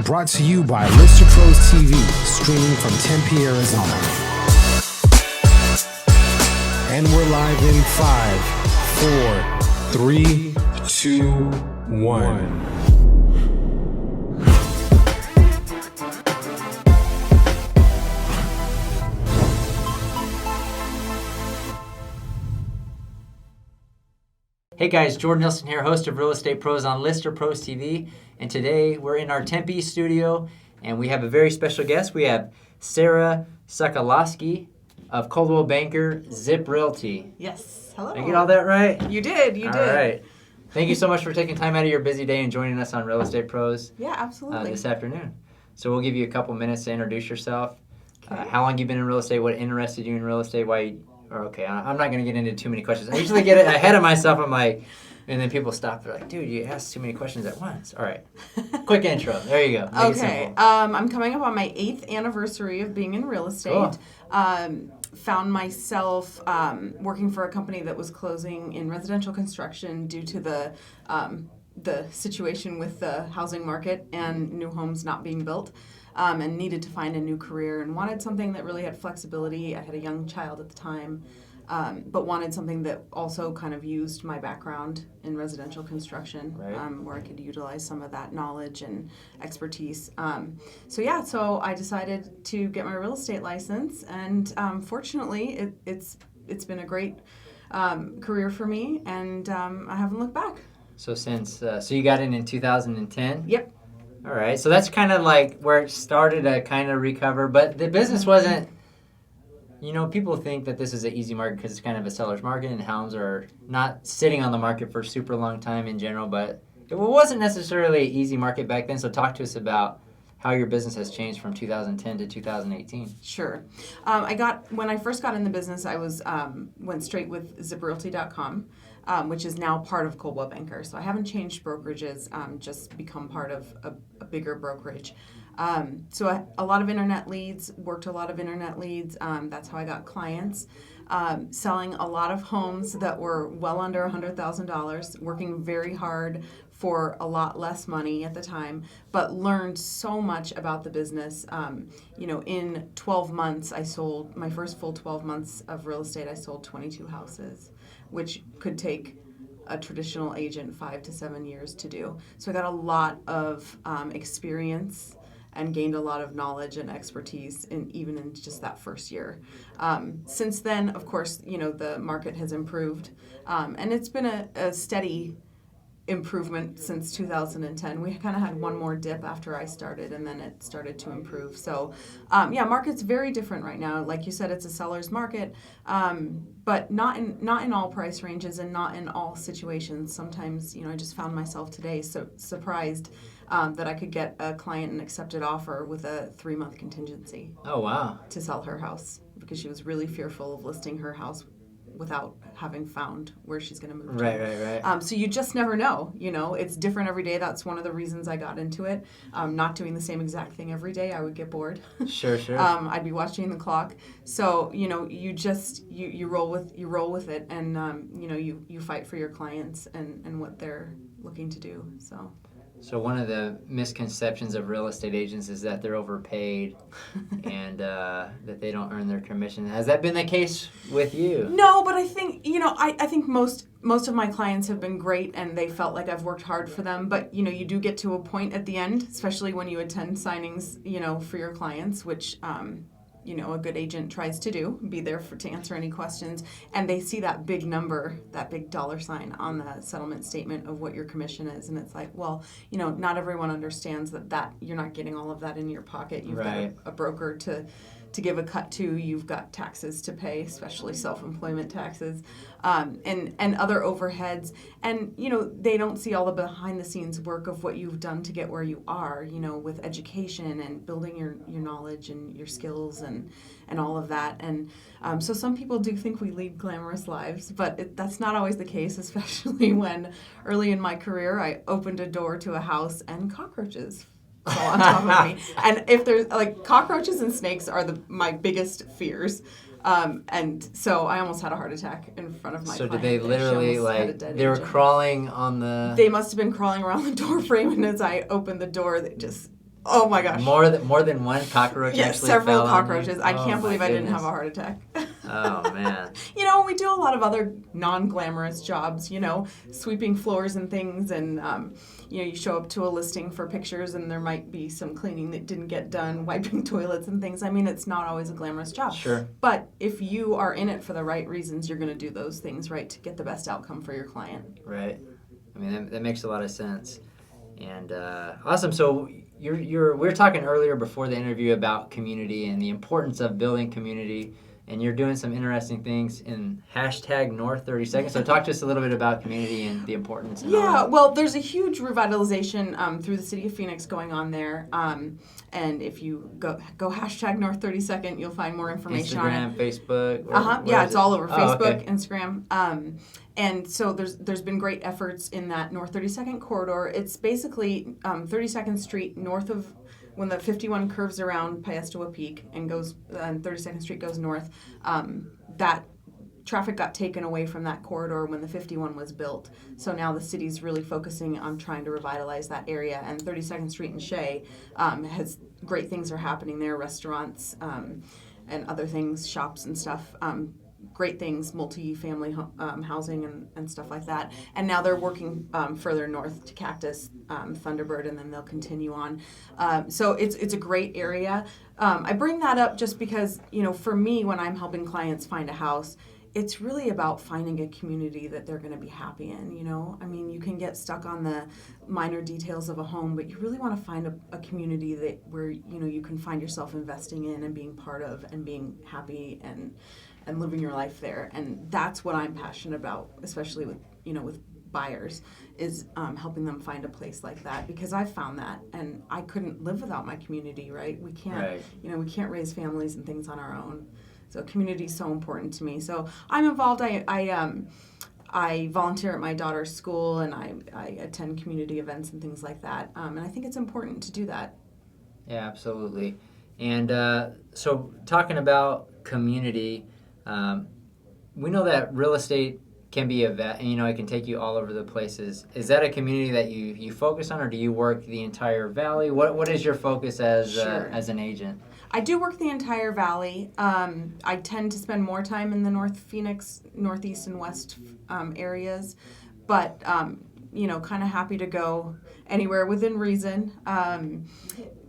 Brought to you by Lister Pros TV, streaming from Tempe, Arizona. And we're live in 5, 4, 3, 2, 1. Hey guys, Jordan Nielsen here, host of Real Estate Pros on Lister Pros TV, and today we're in our Tempe studio, and we have a very special guest. We have Sarah Sakalauski of Coldwell Banker Zip Realty. Yes, hello. Did I get all that right? You did. All right. Thank you so much for taking time out of your busy day and joining us on Real Estate Pros. Yeah, absolutely. This afternoon. So we'll give you a couple minutes to introduce yourself. Okay. How long you've been in real estate? What interested you in real estate? Why? Okay, I'm not going to get into too many questions. I usually get ahead of myself. I'm like, and then people stop. They're like, dude, you asked too many questions at once. All right. Quick intro. There you go. Make it simple. I'm coming up on my 8th anniversary of being in real estate. Cool. Found myself working for a company that was closing in residential construction due to the situation with the housing market and new homes not being built. And needed to find a new career and wanted something that really had flexibility. I had a young child at the time, but wanted something that also kind of used my background in residential construction, right. Where I could utilize some of that knowledge and expertise. So I decided to get my real estate license, and fortunately, it's been a great career for me, and I haven't looked back. So so you got in 2010? Yep. All right, so that's kind of like where it started to kind of recover, but the business wasn't, people think that this is an easy market because it's kind of a seller's market and homes are not sitting on the market for a super long time in general, but it wasn't necessarily an easy market back then, so talk to us about how your business has changed from 2010 to 2018. Sure. When I first got in the business, I went straight with ZipRealty.com. Which is now part of Coldwell Banker. So I haven't changed brokerages, just become part of a bigger brokerage. So a lot of internet leads, worked a lot of internet leads. That's how I got clients. Selling a lot of homes that were well under $100,000, working very hard for a lot less money at the time, but learned so much about the business. In 12 months, I sold my first full 12 months of real estate. I sold 22 houses, which could take a traditional agent 5 to 7 years to do. So I got a lot of experience and gained a lot of knowledge and expertise even in just that first year. Since then, of course, the market has improved, and it's been a steady improvement since 2010. We kind of had one more dip after I started, and then it started to improve. So, market's very different right now. Like you said, it's a seller's market, but not in all price ranges and not in all situations. Sometimes, I just found myself today so surprised that I could get a client an accepted offer with a 3-month contingency. Oh, wow. To sell her house because she was really fearful of listing her house without having found where she's going to move to. Right. So you just never know. It's different every day. That's one of the reasons I got into it. Not doing the same exact thing every day, I would get bored. Sure. I'd be watching the clock. So you just you roll with it, and you fight for your clients and what they're looking to do. So one of the misconceptions of real estate agents is that they're overpaid and that they don't earn their commission. Has that been the case with you? No, but I think, I think most of my clients have been great and they felt like I've worked hard for them. But, you do get to a point at the end, especially when you attend signings, for your clients, which, a good agent tries to do, be there to answer any questions, and they see that big number, that big dollar sign on the settlement statement of what your commission is, and it's like, well, not everyone understands that you're not getting all of that in your pocket. You've got a broker to give a cut to. You've got taxes to pay, especially self-employment taxes, and other overheads. And, they don't see all the behind-the-scenes work of what you've done to get where you are, with education and building your knowledge and your skills and all of that. And so some people do think we lead glamorous lives, but that's not always the case, especially when early in my career I opened a door to a house and cockroaches fall on top of me. And if there's cockroaches and snakes are my biggest fears. And so I almost had a heart attack in front of my client. So did they literally, they were crawling on the... They must have been crawling around the door frame, and as I opened the door, they just Oh my gosh. More than one cockroach Yes, actually several fell on you? cockroaches. I Oh, can't my believe I didn't goodness. have a heart attack. Oh, man. We do a lot of other non-glamorous jobs, sweeping floors and things, and you show up to a listing for pictures and there might be some cleaning that didn't get done, wiping toilets and things. I mean, it's not always a glamorous job. Sure. But if you are in it for the right reasons, you're going to do those things, right, to get the best outcome for your client. Right. I mean, that makes a lot of sense. And awesome. So we were talking earlier before the interview about community and the importance of building community. And you're doing some interesting things in hashtag North 30 Seconds. So talk to us a little bit about community and the importance. And all Yeah, that. well, there's a huge revitalization through the city of Phoenix going on there. And if you go hashtag North 32nd, you'll find more information on it. Instagram, Facebook. Yeah, it's all over Oh, Facebook, okay. Instagram. And so there's been great efforts in that North 32nd corridor. It's basically 32nd Street north of when the 51 curves around Piestewa Peak and goes, and 32nd Street goes north. That traffic got taken away from that corridor when the 51 was built. So now the city's really focusing on trying to revitalize that area. And 32nd Street and Shea has great things are happening there, restaurants and other things, shops and stuff. Great things, multi-family housing and stuff like that. And now they're working further north to Cactus, Thunderbird, and then they'll continue on. So it's a great area. I bring that up just because, for me, when I'm helping clients find a house, it's really about finding a community that they're going to be happy in, I mean, you can get stuck on the minor details of a home, but you really want to find a community where, you can find yourself investing in and being part of and being happy and living your life there. And that's what I'm passionate about, especially with buyers, is helping them find a place like that, because I've found that, and I couldn't live without my community, right? We can't, Right. We can't raise families and things on our own. So community is so important to me. So I'm involved. I volunteer at my daughter's school, and I attend community events and things like that. And I think it's important to do that. Yeah, absolutely. And so talking about community, we know that real estate can be and it can take you all over the places. Is that a community that you focus on, or do you work the entire valley? What is your focus as Sure. As an agent? I do work the entire valley. I tend to spend more time in the North Phoenix, Northeast, and West areas, but kind of happy to go anywhere within reason.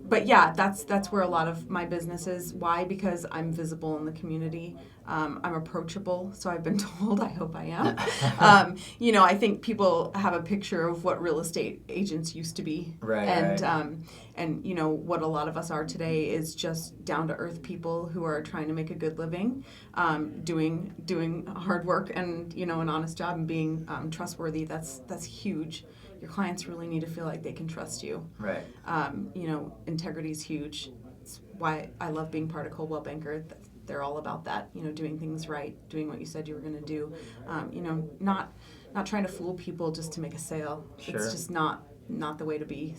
But yeah, that's where a lot of my business is. Why? Because I'm visible in the community. I'm approachable, so I've been told. I hope I am. I think people have a picture of what real estate agents used to be, Right. And right. and what a lot of us are today is just down to earth people who are trying to make a good living, doing hard work and an honest job and being trustworthy. That's huge. Your clients really need to feel like they can trust you. Right. Integrity is huge. It's why I love being part of Coldwell Banker. They're all about that, doing things right, doing what you said you were going to do. Not trying to fool people just to make a sale. Sure. It's just not the way to be.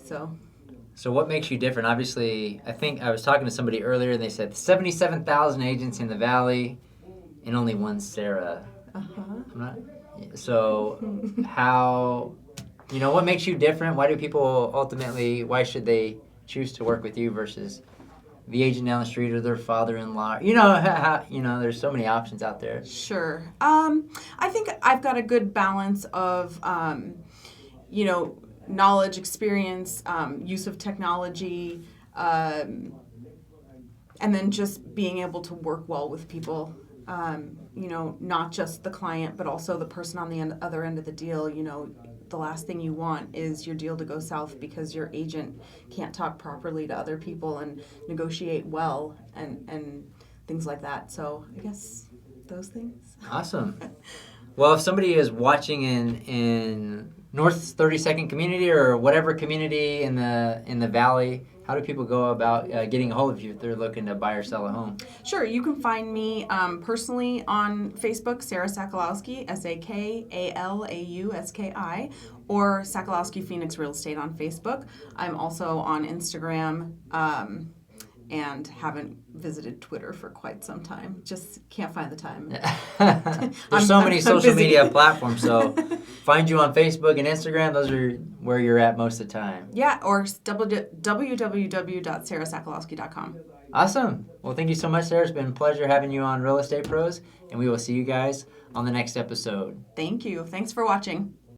So what makes you different? Obviously, I think I was talking to somebody earlier, and they said 77,000 agents in the valley, and only one Sarah. So how? What makes you different? Why do people why should they choose to work with you versus the agent down the street or their father-in-law? There's so many options out there. Sure. I think I've got a good balance of, knowledge, experience, use of technology, and then just being able to work well with people. Not just the client, but also the person on the other end of the deal. The last thing you want is your deal to go south because your agent can't talk properly to other people and negotiate well and things like that. So I guess those things. Awesome. Well, if somebody is watching in North 32nd community or whatever community in the valley, how do people go about getting a hold of you if they're looking to buy or sell a home? Sure, you can find me personally on Facebook, Sarah Sakalauski, Sakalauski, or Sakalauski Phoenix Real Estate on Facebook. I'm also on Instagram and haven't visited Twitter for quite some time. Just can't find the time. There's so many I'm social busy. media platforms, so find you on Facebook and Instagram. Those are where you're at most of the time. Yeah, or www.sarahsakalauski.com. Awesome. Well, thank you so much, Sarah. It's been a pleasure having you on Real Estate Pros, and we will see you guys on the next episode. Thank you. Thanks for watching.